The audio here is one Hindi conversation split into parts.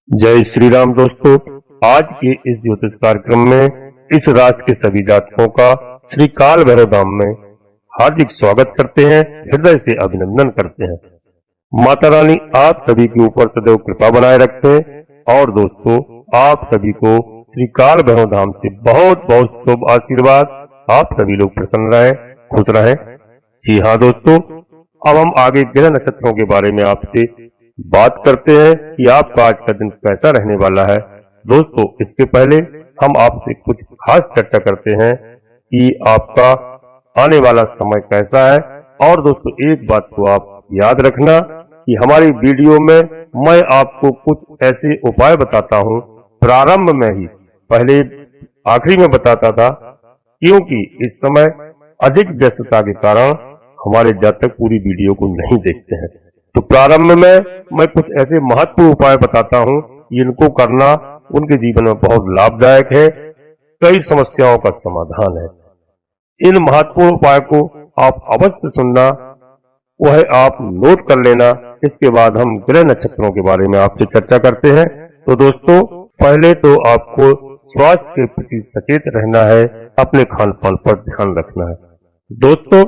जय श्री राम दोस्तों। आज के इस ज्योतिष कार्यक्रम में इस राशि के सभी जातकों का श्री काल भैरव धाम में हार्दिक स्वागत करते हैं, हृदय से अभिनंदन करते हैं। माता रानी आप सभी के ऊपर सदैव कृपा बनाए रखें और दोस्तों आप सभी को श्री काल भैरव धाम से बहुत बहुत शुभ आशीर्वाद। आप सभी लोग प्रसन्न रहें, खुश रहें। जी हाँ दोस्तों, अब हम आगे ग्रह नक्षत्रों के बारे में आपसे बात करते हैं कि आपका आज का दिन कैसा रहने वाला है। दोस्तों इसके पहले हम आपसे कुछ खास चर्चा करते हैं कि आपका आने वाला समय कैसा है। और दोस्तों एक बात को आप याद रखना कि हमारी वीडियो में मैं आपको कुछ ऐसे उपाय बताता हूं, प्रारंभ में ही, पहले आखिरी में बताता था, क्योंकि इस समय अधिक व्यस्तता के कारण हमारे जातक पूरी वीडियो को नहीं देखते हैं। तो प्रारंभ में मैं कुछ ऐसे महत्वपूर्ण उपाय बताता हूं, इनको करना उनके जीवन में बहुत लाभदायक है, कई समस्याओं का समाधान है। इन महत्वपूर्ण उपाय को आप अवश्य सुनना, वह आप नोट कर लेना। इसके बाद हम ग्रह नक्षत्रों के बारे में आपसे चर्चा करते हैं। तो दोस्तों पहले तो आपको स्वास्थ्य के प्रति सचेत रहना है, अपने खान पान पर ध्यान रखना है दोस्तों,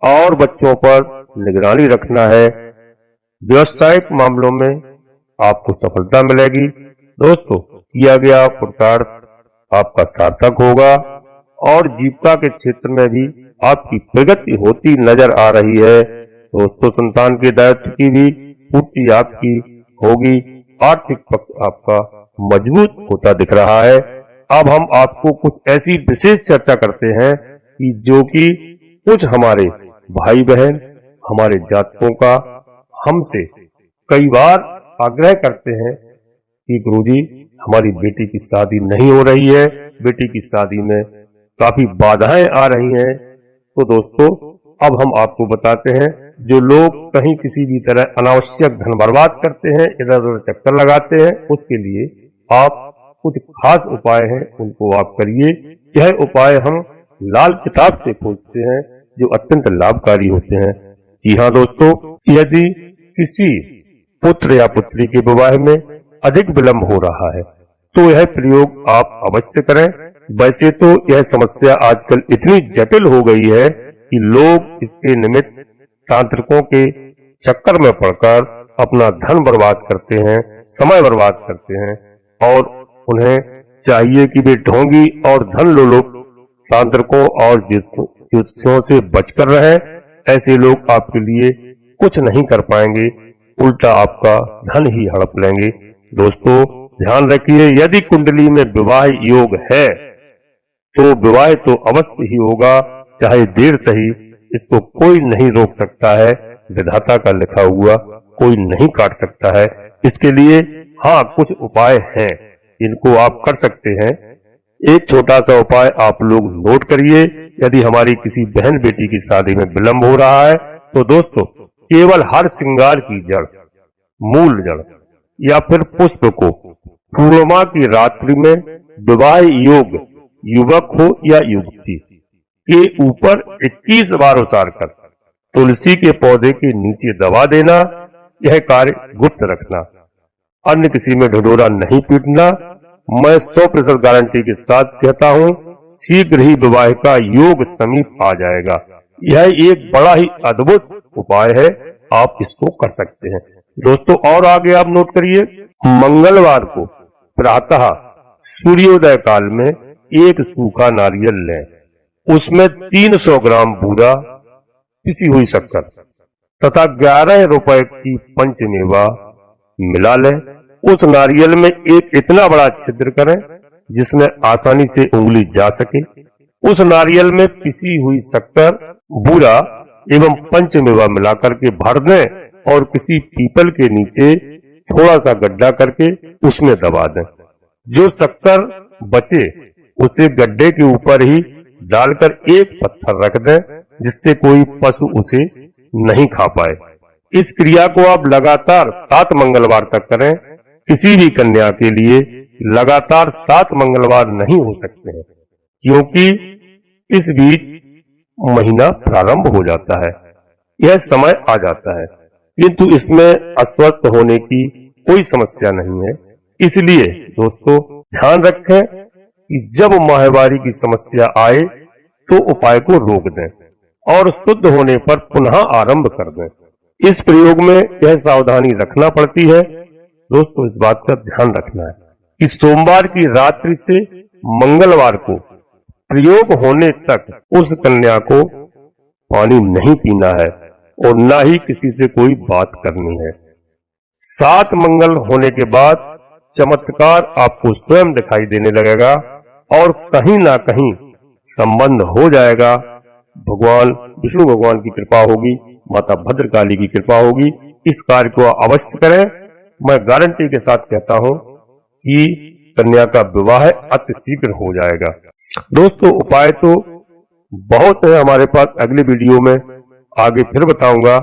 और बच्चों पर निगरानी रखना है। व्यवसायिक मामलों में आपको सफलता मिलेगी दोस्तों, किया गया पुरुषार्थ आपका सार्थक होगा और जीविका के क्षेत्र में भी आपकी प्रगति होती नजर आ रही है दोस्तों। संतान के दायित्व की भी पूर्ति आपकी होगी, आर्थिक पक्ष आपका मजबूत होता दिख रहा है। अब हम आपको कुछ ऐसी विशेष चर्चा करते हैं कि जो कि कुछ हमारे भाई बहन, हमारे जातकों का हमसे कई बार आग्रह करते हैं कि गुरुजी हमारी बेटी की शादी नहीं हो रही है, बेटी की शादी में काफी बाधाएं आ रही हैं। तो दोस्तों अब हम आपको बताते हैं, जो लोग कहीं किसी भी तरह अनावश्यक धन बर्बाद करते हैं, इधर उधर चक्कर लगाते हैं, उसके लिए आप कुछ खास उपाय हैं, उनको आप करिए। यह उपाय हम लाल किताब से खोजते हैं जो अत्यंत लाभकारी होते हैं। जी हाँ दोस्तों, यदि किसी पुत्र या पुत्री के विवाह में अधिक विलंब हो रहा है तो यह प्रयोग आप अवश्य करें। वैसे तो यह समस्या आजकल इतनी जटिल हो गई है कि लोग इसके निमित्त तांत्रिकों के चक्कर में पड़कर अपना धन बर्बाद करते हैं, समय बर्बाद करते हैं, और उन्हें चाहिए कि वे ढोंगी और धन लोलुप तांत्रिकों और ज्योतिषियों से बचकर रहें। ऐसे लोग आपके लिए कुछ नहीं कर पाएंगे, उल्टा आपका धन ही हड़प लेंगे। दोस्तों ध्यान रखिए, यदि कुंडली में विवाह योग है तो विवाह तो अवश्य ही होगा, चाहे देर सही। इसको कोई नहीं रोक सकता है, विधाता का लिखा हुआ कोई नहीं काट सकता है। इसके लिए हाँ कुछ उपाय हैं, इनको आप कर सकते हैं। एक छोटा सा उपाय आप लोग नोट करिए। यदि हमारी किसी बहन बेटी की शादी में विलंब हो रहा है तो दोस्तों केवल हर श्रृंगार की जड़, मूल जड़ या फिर पुष्प को पूर्णिमा की रात्रि में विवाह योग युवक हो या युवती के ऊपर 21 बार उतार कर तुलसी के पौधे के नीचे दबा देना। यह कार्य गुप्त रखना, अन्य किसी में ढिढोरा नहीं पीटना। मैं 100% गारंटी के साथ कहता हूँ, शीघ्र ही विवाह का योग समीप आ जाएगा। यह एक बड़ा ही अद्भुत उपाय है, आप इसको कर सकते हैं दोस्तों। और आगे आप नोट करिए, मंगलवार को प्रातः सूर्योदय काल में एक सूखा नारियल लें, उसमें 300 ग्राम बूरा पिसी हुई शक्कर तथा 11 रुपए की पंचमेवा मिला लें। उस नारियल में एक इतना बड़ा छिद्र करें जिसमें आसानी से उंगली जा सके। उस नारियल में पिसी हुई शक्कर, बूरा एवं पंचमेवा मिलाकर के भर दें और किसी पीपल के नीचे थोड़ा सा गड्ढा करके उसमें दबा दें। जो शक्कर बचे उसे गड्ढे के ऊपर ही डालकर एक पत्थर रख दें, जिससे कोई पशु उसे नहीं खा पाए। इस क्रिया को आप लगातार 7 मंगलवार तक करें। किसी भी कन्या के लिए लगातार 7 मंगलवार नहीं हो सकते हैं, क्योंकि इस बीच महीना प्रारंभ हो जाता है, यह समय आ जाता है। किंतु इसमें अस्वस्थ होने की कोई समस्या नहीं है। इसलिए दोस्तों ध्यान रखें कि जब माहवारी की समस्या आए तो उपाय को रोक दें और शुद्ध होने पर पुनः आरंभ कर दें। इस प्रयोग में यह सावधानी रखना पड़ती है दोस्तों, इस बात का ध्यान रखना है कि सोमवार की रात्रि से मंगलवार को प्रयोग होने तक उस कन्या को पानी नहीं पीना है और न ही किसी से कोई बात करनी है। 7 मंगल होने के बाद चमत्कार आपको स्वयं दिखाई देने लगेगा और कहीं ना कहीं संबंध हो जाएगा। भगवान विष्णु भगवान की कृपा होगी, माता भद्रकाली की कृपा होगी। इस कार्य को अवश्य करें। मैं गारंटी के साथ कहता हूं कि कन्या का विवाह अति शीघ्र हो जाएगा। दोस्तों उपाय तो बहुत है हमारे पास, अगले वीडियो में आगे फिर बताऊंगा।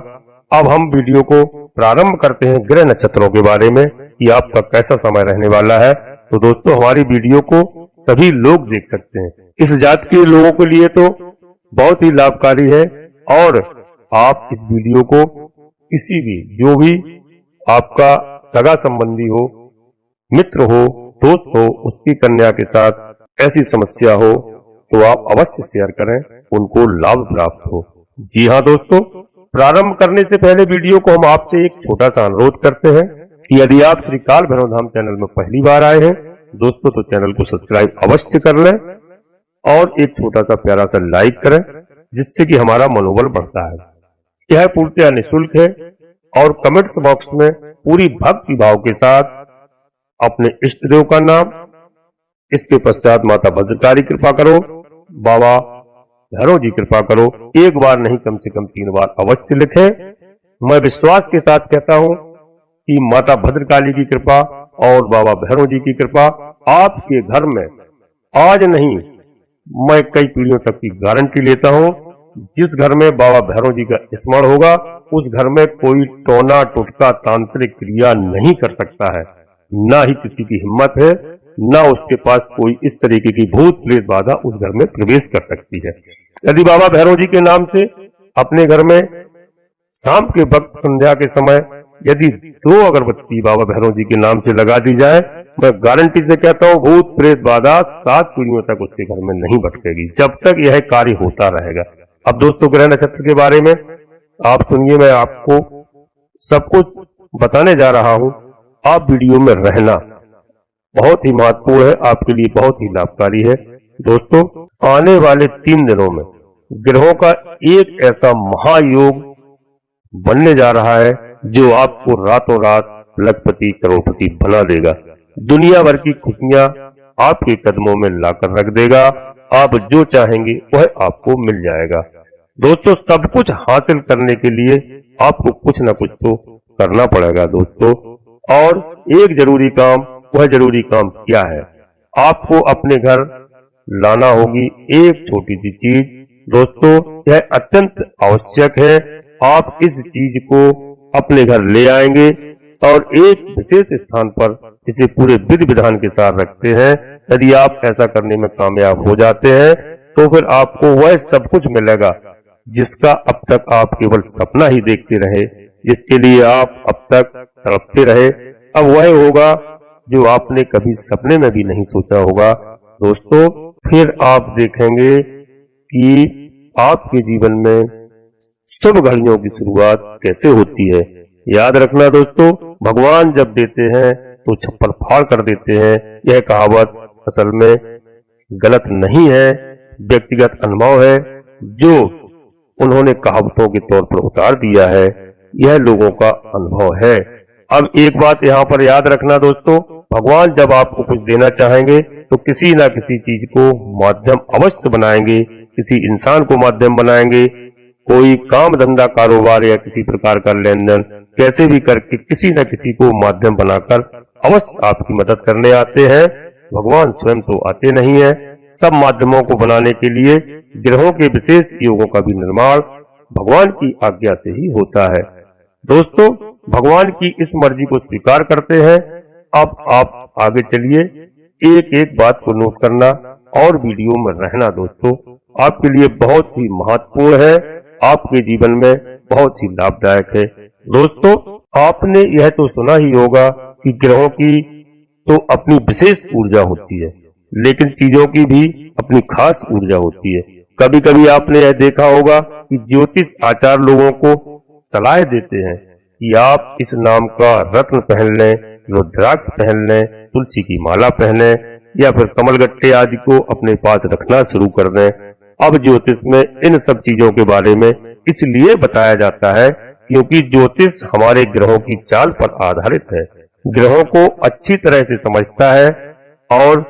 अब हम वीडियो को प्रारंभ करते हैं ग्रह नक्षत्रों के बारे में कि आपका कैसा समय रहने वाला है। तो दोस्तों हमारी वीडियो को सभी लोग देख सकते हैं। इस जात के लोगों के लिए तो बहुत ही लाभकारी है और आप इस वीडियो को किसी भी जो भी आपका सगा संबंधी हो, मित्र हो, दोस्त हो, उसकी कन्या के साथ ऐसी समस्या हो तो आप अवश्य शेयर करें, उनको लाभ प्राप्त हो। जी हाँ दोस्तों, प्रारंभ करने से पहले वीडियो को हम आपसे एक छोटा सा अनुरोध करते हैं कि यदि आप श्री काल भैरव धाम चैनल में पहली बार आए हैं दोस्तों तो चैनल को सब्सक्राइब अवश्य कर लें और एक छोटा सा प्यारा सा लाइक करें, जिससे कि हमारा मनोबल बढ़ता है। यह पूर्णतः निःशुल्क है और कमेंट्स बॉक्स में पूरी भक्ति भाव के साथ अपने इष्ट देव का नाम, इसके पश्चात माता भद्रकाली कृपा करो, बाबा भैरव जी कृपा करो, एक बार नहीं कम से कम 3 बार अवश्य लिखें। मैं विश्वास के साथ कहता हूं कि माता भद्रकाली की कृपा और बाबा भैरव जी की कृपा आपके घर में आज नहीं, मैं कई पीढ़ियों तक की गारंटी लेता हूं। जिस घर में बाबा भैरव जी का स्मरण होगा उस घर में कोई टोना टोटका तांत्रिक क्रिया नहीं कर सकता है, ना ही किसी की हिम्मत है, ना उसके पास कोई इस तरीके की भूत प्रेत बाधा उस घर में प्रवेश कर सकती है। यदि बाबा भैरव जी के नाम से अपने घर में शाम के वक्त संध्या के समय यदि 2 अगरबत्ती बाबा भैरव जी के नाम से लगा दी जाए, मैं गारंटी से कहता हूँ भूत प्रेत बाधा 7 पीढ़ियों तक उसके घर में नहीं भटकेगी, जब तक यह कार्य होता रहेगा। अब दोस्तों ग्रह नक्षत्र के बारे में आप सुनिए, मैं आपको सब कुछ बताने जा रहा हूँ। आप वीडियो में रहना बहुत ही महत्वपूर्ण है, आपके लिए बहुत ही लाभकारी है। दोस्तों आने वाले 3 दिनों में ग्रहों का एक ऐसा महायोग बनने जा रहा है जो आपको रातों रात लखपति करोड़पति बना देगा। दुनिया भर की खुशियां आपके कदमों में लाकर रख देगा। आप जो चाहेंगे वह आपको मिल जाएगा। दोस्तों सब कुछ हासिल करने के लिए आपको कुछ न कुछ तो करना पड़ेगा दोस्तों, और एक जरूरी काम, वह जरूरी काम क्या है? आपको अपने घर लाना होगी एक छोटी सी चीज। दोस्तों यह अत्यंत आवश्यक है, आप इस चीज को अपने घर ले आएंगे और एक विशेष स्थान पर इसे पूरे विधि विधान के साथ रखते हैं। यदि आप ऐसा करने में कामयाब हो जाते हैं तो फिर आपको वह सब कुछ मिलेगा जिसका अब तक आप केवल सपना ही देखते रहे, जिसके लिए आप अब तक तड़पते रहे। अब वह होगा जो आपने कभी सपने में भी नहीं सोचा होगा। दोस्तों फिर आप देखेंगे कि आपके जीवन में शुभ घड़ियों की शुरुआत कैसे होती है। याद रखना दोस्तों, भगवान जब देते हैं तो छप्पर फाड़ कर देते हैं। यह कहावत असल में गलत नहीं है, व्यक्तिगत अनुभव है जो उन्होंने कहावतों के तौर पर उतार दिया है। यह लोगों का अनुभव है। अब एक बात यहाँ पर याद रखना दोस्तों, भगवान जब आपको कुछ देना चाहेंगे तो किसी न किसी चीज को माध्यम अवश्य बनाएंगे, किसी इंसान को माध्यम बनाएंगे। कोई काम धंधा कारोबार या किसी प्रकार का लेन देन कैसे भी करके किसी न किसी को माध्यम बनाकर अवश्य आपकी मदद करने आते हैं। भगवान स्वयं तो आते नहीं है। सब माध्यमों को बनाने के लिए ग्रहों के विशेष योगों का भी निर्माण भगवान की आज्ञा से ही होता है। दोस्तों भगवान की इस मर्जी को स्वीकार करते हैं। अब आप आगे चलिए, एक एक बात को नोट करना और वीडियो में रहना दोस्तों, आपके लिए बहुत ही महत्वपूर्ण है, आपके जीवन में बहुत ही लाभदायक है। दोस्तों आपने यह तो सुना ही होगा कि ग्रहों की तो अपनी विशेष ऊर्जा होती है, लेकिन चीजों की भी अपनी खास ऊर्जा होती है। कभी कभी आपने यह देखा होगा कि ज्योतिष आचार्य लोगों को सलाह देते हैं कि आप इस नाम का रत्न पहन लें, रुद्राक्ष पहन लें, तुलसी की माला पहने या फिर कमलगट्टे आदि को अपने पास रखना शुरू कर दें। अब ज्योतिष में इन सब चीजों के बारे में इसलिए बताया जाता है क्योंकि ज्योतिष हमारे ग्रहों की चाल पर आधारित है, ग्रहों को अच्छी तरह से समझता है और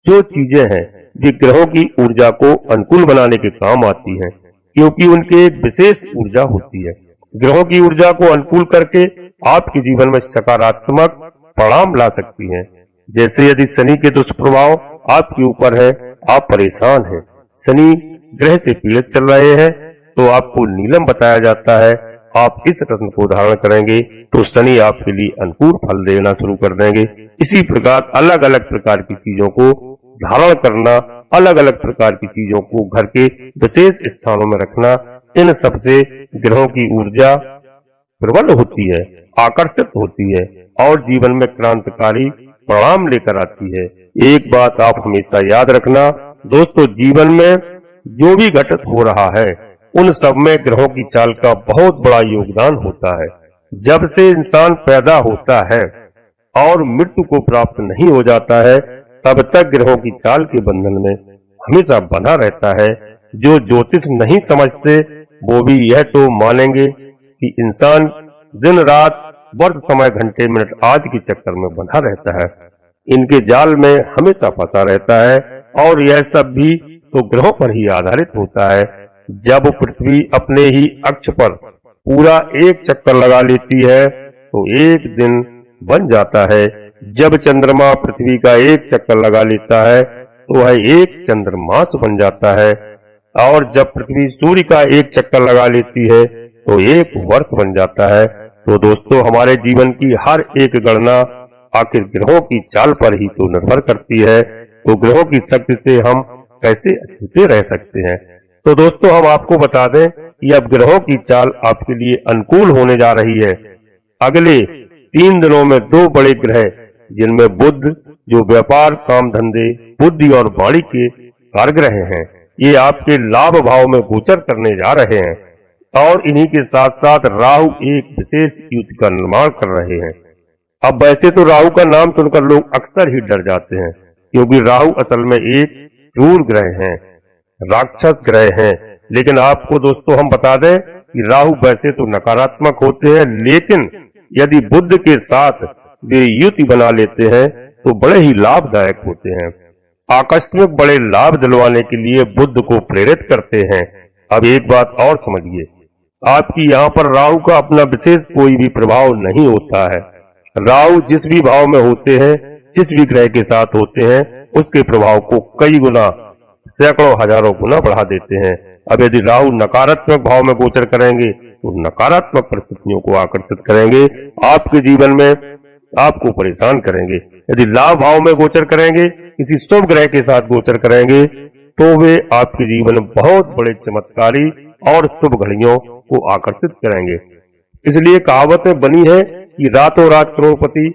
जो चीजें हैं वे ग्रहों की ऊर्जा को अनुकूल बनाने के काम आती हैं, क्योंकि उनके एक विशेष ऊर्जा होती है। ग्रहों की ऊर्जा को अनुकूल करके आपके जीवन में सकारात्मक परिणाम ला सकती हैं। जैसे यदि शनि के दुष्प्रभाव आपके ऊपर है, आप परेशान हैं, शनि ग्रह से पीड़ित चल रहे हैं, तो आपको नीलम बताया जाता है। आप इस रत्न को धारण करेंगे तो शनि आपके लिए अनुकूल फल देना शुरू कर देंगे। इसी प्रकार अलग अलग प्रकार की चीजों को धारण करना, अलग अलग प्रकार की चीजों को घर के विशेष स्थानों में रखना, इन सबसे ग्रहों की ऊर्जा प्रबल होती है, आकर्षित होती है और जीवन में क्रांतिकारी परिणाम लेकर आती है। एक बात आप हमेशा याद रखना दोस्तों, जीवन में जो भी घटित हो रहा है उन सब में ग्रहों की चाल का बहुत बड़ा योगदान होता है। जब से इंसान पैदा होता है और मृत्यु को प्राप्त नहीं हो जाता है, तब तक ग्रहों की चाल के बंधन में हमेशा बना रहता है। जो ज्योतिष नहीं समझते वो भी यह तो मानेंगे कि इंसान दिन रात वर्ष समय घंटे मिनट आदि के चक्कर में बंधा रहता है, इनके जाल में हमेशा फंसा रहता है और यह सब भी तो ग्रहों पर ही आधारित होता है। जब पृथ्वी अपने ही अक्ष पर पूरा एक चक्कर लगा लेती है तो एक दिन बन जाता है। जब चंद्रमा पृथ्वी का एक चक्कर लगा लेता है तो वह एक चंद्रमास बन जाता है और जब पृथ्वी सूर्य का एक चक्कर लगा लेती है तो एक वर्ष बन जाता है। तो दोस्तों, हमारे जीवन की हर एक गणना आखिर ग्रहों की चाल पर ही तो निर्भर करती है। तो ग्रहों की शक्ति से हम कैसे अछूते रह सकते हैं? तो दोस्तों, हम आपको बता दें कि अब ग्रहों की चाल आपके लिए अनुकूल होने जा रही है। अगले 3 दिनों में 2 बड़े ग्रह, जिनमें बुध जो व्यापार, काम धंधे, बुद्धि और वाणी के कारग्रह हैं, ये आपके लाभ भाव में गोचर करने जा रहे हैं और इन्हीं के साथ साथ राहु एक विशेष युद्ध का निर्माण कर रहे हैं। अब वैसे तो राहु का नाम सुनकर लोग अक्सर ही डर जाते हैं, क्योंकि राहु असल में एक क्रूर ग्रह हैं, राक्षस ग्रह हैं। लेकिन आपको दोस्तों हम बता दें कि राहु वैसे तो नकारात्मक होते हैं, लेकिन यदि बुध के साथ वे युति बना लेते हैं तो बड़े ही लाभदायक होते हैं। आकस्मिक बड़े लाभ दिलवाने के लिए बुध को प्रेरित करते हैं। अब एक बात और समझिए, आपकी यहाँ पर राहु का अपना विशेष कोई भी प्रभाव नहीं होता है। राहु जिस भी भाव में होते हैं, जिस भी ग्रह के साथ होते हैं, उसके प्रभाव को कई गुना, सैकड़ों हजारों गुना बढ़ा देते हैं। अब यदि राहु नकारात्मक भाव में गोचर करेंगे तो नकारात्मक परिस्थितियों को आकर्षित करेंगे, आपके जीवन में आपको परेशान करेंगे। यदि लाभ भाव में गोचर करेंगे, किसी शुभ ग्रह के साथ गोचर करेंगे, तो वे आपके जीवन में बहुत बड़े चमत्कारी और शुभ घड़ियों को आकर्षित करेंगे। इसलिए कहावतें बनी है कि रातों रात करोड़पति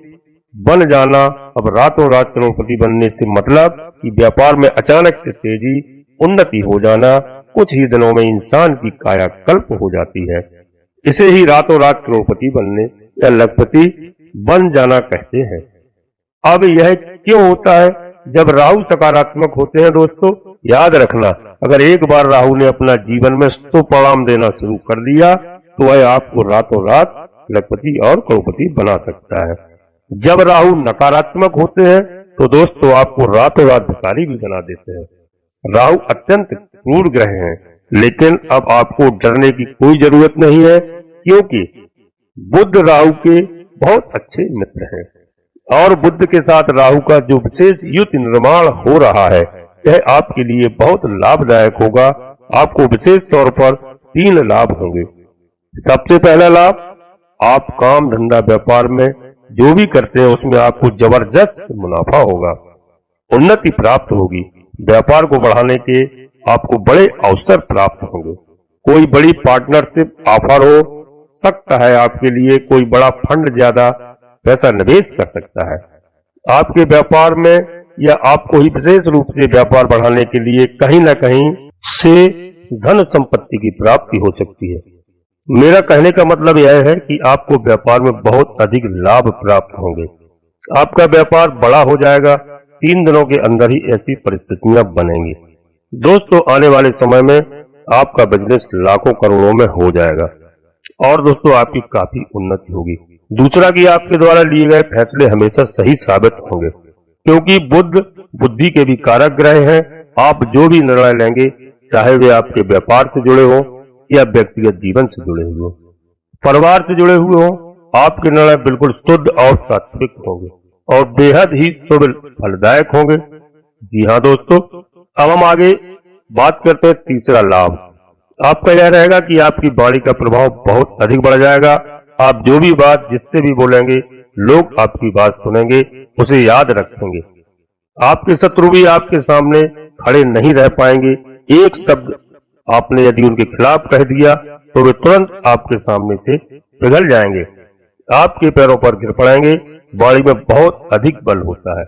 बन जाना। अब रातों रात करोड़पति बनने से मतलब कि व्यापार में अचानक से तेजी, उन्नति हो जाना, कुछ ही दिनों में इंसान की कायाकल्प हो जाती है। इसे ही रातों रात करोड़पति बनने या लखपति बन जाना कहते हैं। अब यह क्यों होता है? जब राहु सकारात्मक होते हैं दोस्तों, याद रखना, अगर एक बार राहु ने अपना जीवन में शुभ परिणाम देना शुरू कर दिया तो वह आपको रातों रात लखपति और करोड़पति बना सकता है। जब राहु नकारात्मक होते हैं तो दोस्तों आपको रातों रात भिखारी भी बना देते हैं। राहु अत्यंत क्रूर ग्रह हैं, लेकिन अब आपको डरने की कोई जरूरत नहीं है, क्योंकि बुध राहु के बहुत अच्छे मित्र हैं और बुध के साथ राहु का जो विशेष युति निर्माण हो रहा है, यह आपके लिए बहुत लाभदायक होगा। आपको विशेष तौर पर 3 लाभ होंगे। सबसे पहला लाभ, आप काम धंधा व्यापार में जो भी करते हैं उसमें आपको जबरदस्त मुनाफा होगा, उन्नति प्राप्त होगी। व्यापार को बढ़ाने के आपको बड़े अवसर प्राप्त होंगे। कोई बड़ी पार्टनरशिप ऑफर हो सकता है आपके लिए, कोई बड़ा फंड ज्यादा पैसा निवेश कर सकता है। आपके व्यापार में या आपको ही विशेष रूप से व्यापार बढ़ाने के लिए कहीं न कहीं से धन संपत्ति की प्राप्ति हो सकती है। मेरा कहने का मतलब यह है कि आपको व्यापार में बहुत अधिक लाभ प्राप्त होंगे। आपका व्यापार बड़ा हो जाएगा। 3 दिनों के अंदर ही ऐसी परिस्थितियां बनेंगी। दोस्तों, आने वाले समय में आपका बिजनेस लाखों करोड़ों में हो जाएगा और दोस्तों आपकी काफी उन्नति होगी। दूसरा कि आपके द्वारा लिए गए फैसले हमेशा सही साबित होंगे, क्योंकि बुध बुद्धि के भी कारक ग्रह हैं। आप जो भी निर्णय लेंगे, चाहे वे आपके व्यापार से जुड़े हों या व्यक्तिगत जीवन से जुड़े हुए हों, परिवार से जुड़े हुए हों, आपके निर्णय बिल्कुल शुद्ध और सात्विक होंगे और बेहद ही शुभ फलदायक होंगे। जी हाँ दोस्तों, अब हम आगे बात करते हैं तीसरा लाभ। आपका यह रहेगा कि आपकी वाणी का प्रभाव बहुत अधिक बढ़ जाएगा। आप जो भी बात जिससे भी बोलेंगे, लोग आपकी बात सुनेंगे, उसे याद रखेंगे। आपके शत्रु भी आपके सामने खड़े नहीं रह पाएंगे। एक शब्द आपने यदि उनके खिलाफ कह दिया तो वे तुरंत आपके सामने से पिघल जाएंगे, आपके पैरों पर गिर पड़ेंगे। वाणी में बहुत अधिक बल होता है।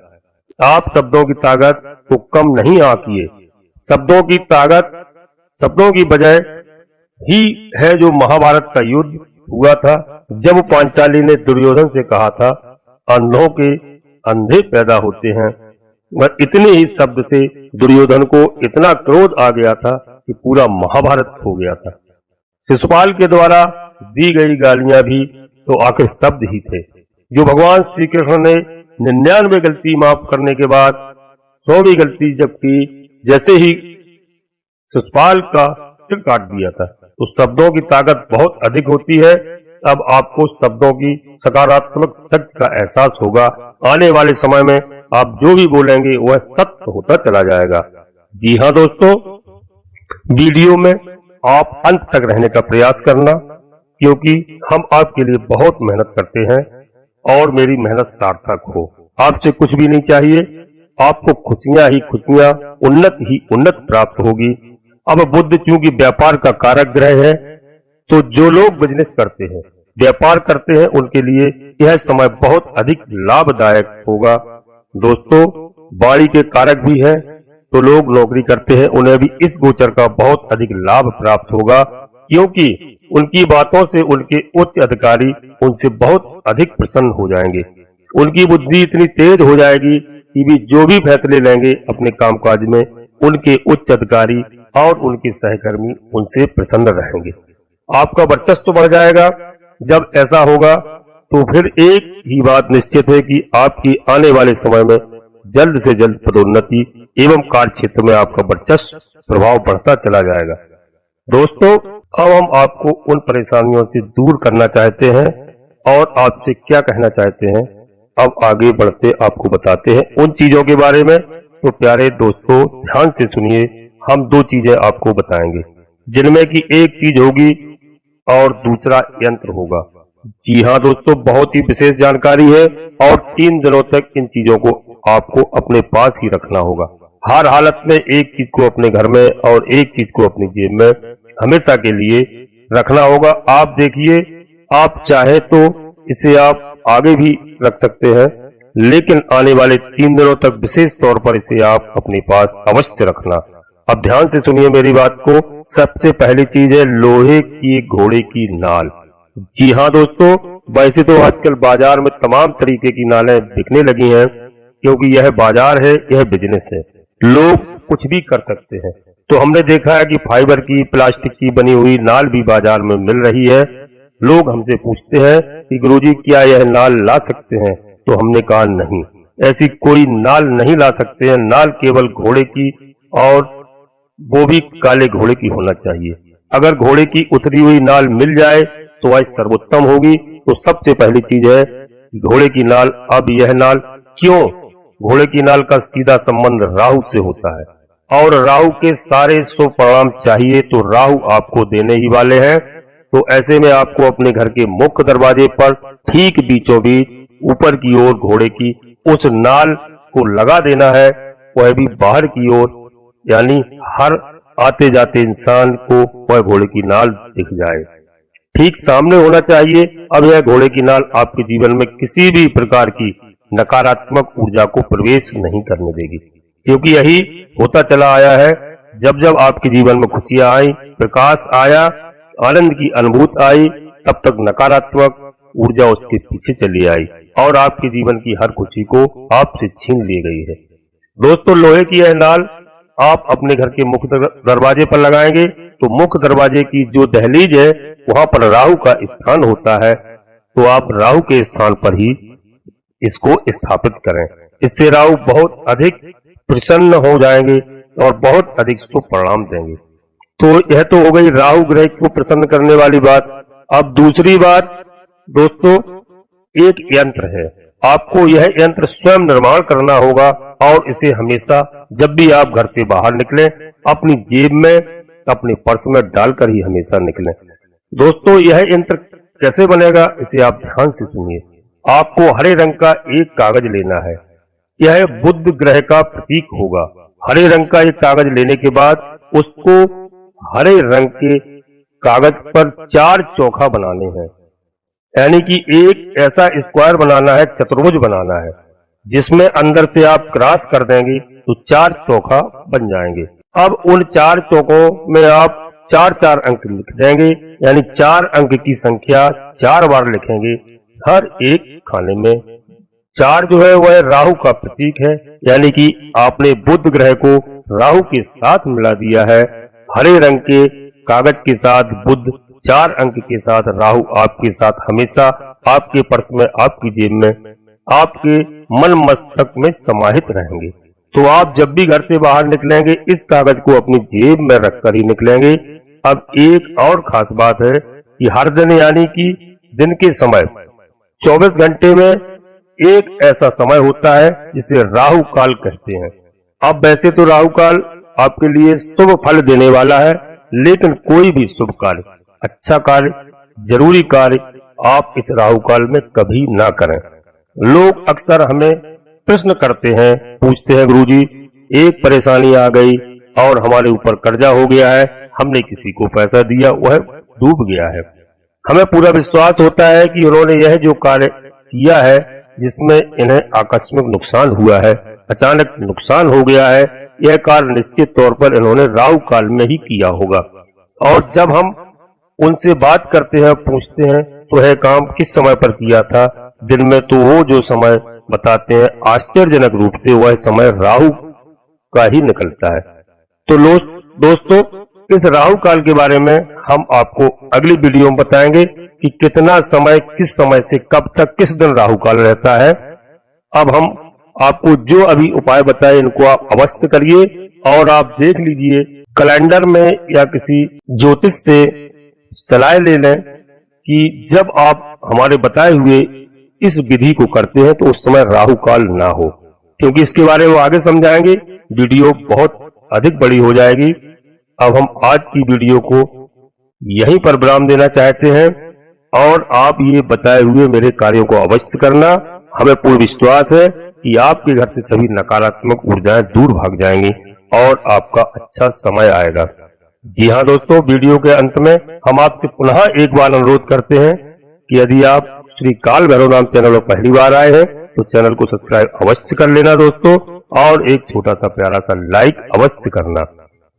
आप शब्दों की ताकत को कम नहीं आंकिए। शब्दों की ताकत शब्दों की बजाय ही है जो महाभारत का युद्ध हुआ था, जब पांचाली ने दुर्योधन से कहा था, अंधों के अंधे पैदा होते हैं। वह इतने ही शब्द से दुर्योधन को इतना क्रोध आ गया था कि पूरा महाभारत हो गया था। शिशुपाल के द्वारा दी गई गालियां भी तो आखिर शब्द ही थे, जो भगवान श्री कृष्ण ने 99 गलती माफ करने के बाद 100वीं गलती जब की, जैसे ही शिशुपाल का सिर काट दिया था। तो शब्दों की ताकत बहुत अधिक होती है। अब आपको शब्दों की सकारात्मक शक्ति का एहसास होगा। आने वाले समय में आप जो भी बोलेंगे वह सत्य होता चला जाएगा। जी हाँ दोस्तों, वीडियो में आप अंत तक रहने का प्रयास करना, क्योंकि हम आपके लिए बहुत मेहनत करते हैं और मेरी मेहनत सार्थक हो। आपसे कुछ भी नहीं चाहिए, आपको खुशियां ही खुशियां, उन्नत ही उन्नत प्राप्त होगी। अब बुध चूंकि व्यापार का कारक ग्रह है, तो जो लोग बिजनेस करते हैं, व्यापार करते हैं, उनके लिए यह समय बहुत अधिक लाभदायक होगा। दोस्तों, वाणी के कारक भी है, तो लोग नौकरी करते हैं, उन्हें भी इस गोचर का बहुत अधिक लाभ प्राप्त होगा, क्योंकि उनकी बातों से उनके उच्च अधिकारी उनसे बहुत अधिक प्रसन्न हो जाएंगे। उनकी बुद्धि इतनी तेज हो जाएगी कि भी जो भी फैसले लेंगे अपने कामकाज में, उनके उच्च अधिकारी और उनके सहकर्मी उनसे प्रसन्न रहेंगे। आपका वर्चस्व बढ़ जाएगा। जब ऐसा होगा तो फिर एक ही बात निश्चित है कि आपकी आने वाले समय में जल्द से जल्द पदोन्नति एवं कार्य क्षेत्र में आपका वर्चस्व प्रभाव बढ़ता चला जाएगा। दोस्तों, अब हम आपको उन परेशानियों से दूर करना चाहते हैं और आपसे क्या कहना चाहते हैं, अब आगे बढ़ते आपको बताते हैं उन चीजों के बारे में। तो प्यारे दोस्तों, ध्यान से सुनिए। हम 2 चीजें आपको बताएंगे, जिनमें की एक चीज होगी और दूसरा यंत्र होगा। जी हाँ दोस्तों, बहुत ही विशेष जानकारी है और 3 दिनों तक इन चीजों को आपको अपने पास ही रखना होगा। हर हालत में एक चीज को अपने घर में और एक चीज को अपनी जेब में हमेशा के लिए रखना होगा। आप देखिए, आप चाहे तो इसे आप आगे भी रख सकते हैं, लेकिन आने वाले 3 दिनों तक विशेष तौर पर इसे आप अपने पास अवश्य रखना। अब ध्यान से सुनिए मेरी बात को। सबसे पहली चीज है लोहे की घोड़े की नाल। जी हाँ दोस्तों, वैसे तो आजकल बाजार में तमाम तरीके की नालें बिकने लगी हैं, क्योंकि यह बाजार है, यह बिजनेस है, लोग कुछ भी कर सकते हैं। तो हमने देखा है कि फाइबर की, प्लास्टिक की बनी हुई नाल भी बाजार में मिल रही है। लोग हमसे पूछते हैं कि गुरुजी क्या यह नाल ला सकते हैं, तो हमने कहा नहीं, ऐसी कोई नाल नहीं ला सकते हैं। नाल केवल घोड़े की, और वो भी काले घोड़े की होना चाहिए। अगर घोड़े की उतरी हुई नाल मिल जाए तो वह सर्वोत्तम होगी। तो सबसे पहली चीज है घोड़े की नाल। अब यह नाल क्यों? घोड़े की नाल का सीधा संबंध राहु से होता है और राहु के सारे शुभ परिणाम चाहिए तो राहु आपको देने ही वाले हैं। तो ऐसे में आपको अपने घर के मुख्य दरवाजे पर ठीक बीचों बीच ऊपर की ओर घोड़े की उस नाल को लगा देना है, वह भी बाहर की ओर, यानी हर आते जाते इंसान को वह घोड़े की नाल दिख जाए, ठीक सामने होना चाहिए। अब यह घोड़े की नाल आपके जीवन में किसी भी प्रकार की नकारात्मक ऊर्जा को प्रवेश नहीं करने देगी, क्योंकि यही होता चला आया है। जब जब आपके जीवन में खुशियां आई, प्रकाश आया, आनंद की अनुभूति आई, तब तक नकारात्मक ऊर्जा उसके पीछे चली आई और आपके जीवन की हर खुशी को आपसे छीन ली गई है। दोस्तों, लोहे की यह नाल आप अपने घर के मुख्य दरवाजे पर लगाएंगे तो मुख्य दरवाजे की जो दहलीज है वहां पर राहु का स्थान होता है, तो आप राहु के स्थान पर ही इसको स्थापित करें। इससे राहु बहुत अधिक प्रसन्न हो जाएंगे और बहुत अधिक शुभ परिणाम देंगे। तो यह तो हो गई राहु ग्रह को प्रसन्न करने वाली बात। अब दूसरी बात दोस्तों, एक यंत्र है, आपको यह यंत्र स्वयं निर्माण करना होगा और इसे हमेशा जब भी आप घर से बाहर निकलें अपनी जेब में, अपने पर्स में डालकर ही हमेशा निकलें। दोस्तों, यह यंत्र कैसे बनेगा इसे आप ध्यान से सुनिए। आपको हरे रंग का एक कागज लेना है, यह बुध ग्रह का प्रतीक होगा। हरे रंग का एक कागज लेने के बाद उसको हरे रंग के कागज पर 4 चौखा बनाने हैं, यानी कि एक ऐसा स्क्वायर बनाना है, चतुर्भुज बनाना है, जिसमें अंदर से आप क्रॉस कर देंगे तो 4 चौखा बन जाएंगे। अब उन 4 चौकों में आप 4-4 अंक लिख देंगे, यानी 4 अंक की संख्या 4 बार लिखेंगे हर एक खाने में। 4 जो है वह राहु का प्रतीक है, यानी कि आपने बुध ग्रह को राहु के साथ मिला दिया है। हरे रंग के कागज के साथ बुध, 4 अंक के साथ राहु आपके साथ हमेशा आपके पर्स में, आपकी जेब में, आपके मन मस्तक में समाहित रहेंगे। तो आप जब भी घर से बाहर निकलेंगे इस कागज को अपनी जेब में रखकर ही निकलेंगे। अब एक और खास बात है कि हर दिन, यानी कि दिन के समय 24 घंटे में एक ऐसा समय होता है जिसे राहु काल कहते हैं। अब वैसे तो राहु काल आपके लिए शुभ फल देने वाला है, लेकिन कोई भी शुभ कार्य, अच्छा कार्य, जरूरी कार्य आप इस राहु काल में कभी ना करें। लोग अक्सर हमें प्रश्न करते हैं, पूछते हैं, गुरुजी एक परेशानी आ गई और हमारे ऊपर कर्जा हो गया है, हमने किसी को पैसा दिया, वह डूब गया है। हमें पूरा विश्वास होता है कि उन्होंने यह जो कार्य किया है जिसमें इन्हें आकस्मिक नुकसान हुआ है, अचानक नुकसान हो गया है, यह कार्य निश्चित तौर पर इन्होंने राहु काल में ही किया होगा। और जब हम उनसे बात करते हैं, पूछते हैं तो यह काम किस समय पर किया था दिन में, तो वो जो समय बताते हैं आश्चर्यजनक रूप से वह समय राहु का ही निकलता है। तो दोस्तों, इस राहु काल के बारे में हम आपको अगली वीडियो में बताएंगे कि कितना समय, किस समय से कब तक, किस दिन राहु काल रहता है। अब हम आपको जो अभी उपाय बताए इनको आप अवश्य करिए और आप देख लीजिए कैलेंडर में या किसी ज्योतिष से सलाह ले लें कि जब आप हमारे बताए हुए इस विधि को करते हैं तो उस समय राहु काल ना हो, क्योंकि इसके बारे में आगे समझाएंगे। वीडियो बहुत अधिक बड़ी हो जाएगी। अब हम आज की वीडियो को यहीं पर विराम देना चाहते हैं और आप ये बताए हुए मेरे कार्यों को अवश्य करना। हमें पूर्ण विश्वास है कि आपके घर से सभी नकारात्मक ऊर्जाएं दूर भाग जाएंगी और आपका अच्छा समय आएगा। जी हाँ दोस्तों, वीडियो के अंत में हम आपसे पुनः एक बार अनुरोध करते हैं कि यदि आप श्री काल भैरव नाम चैनल में पहली बार आए हैं तो चैनल को सब्सक्राइब अवश्य कर लेना दोस्तों, और एक छोटा सा प्यारा सा लाइक अवश्य करना,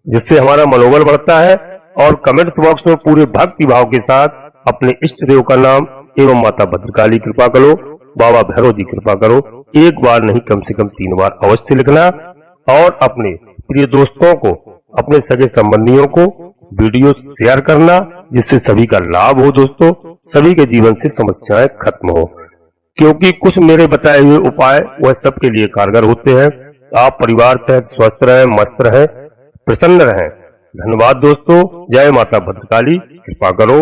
जिससे हमारा मनोबल बढ़ता है। और कमेंट्स बॉक्स में पूरे भक्ति भाव के साथ अपने इष्ट देव का नाम एवं माता भद्रकाली कृपा करो, बाबा भैरव जी कृपा करो, एक बार नहीं कम से कम 3 बार अवश्य लिखना और अपने प्रिय दोस्तों को, अपने सगे संबंधियों को वीडियो शेयर करना, जिससे सभी का लाभ हो दोस्तों, सभी के जीवन से समस्याएं खत्म हो, क्योंकि कुछ मेरे बताए हुए उपाय वह सबके लिए कारगर होते हैं। आप परिवार से स्वस्थ रहें, मस्त रहें, प्रसन्न रहें। धन्यवाद दोस्तों। जय माता भद्रकाली, कृपा करो।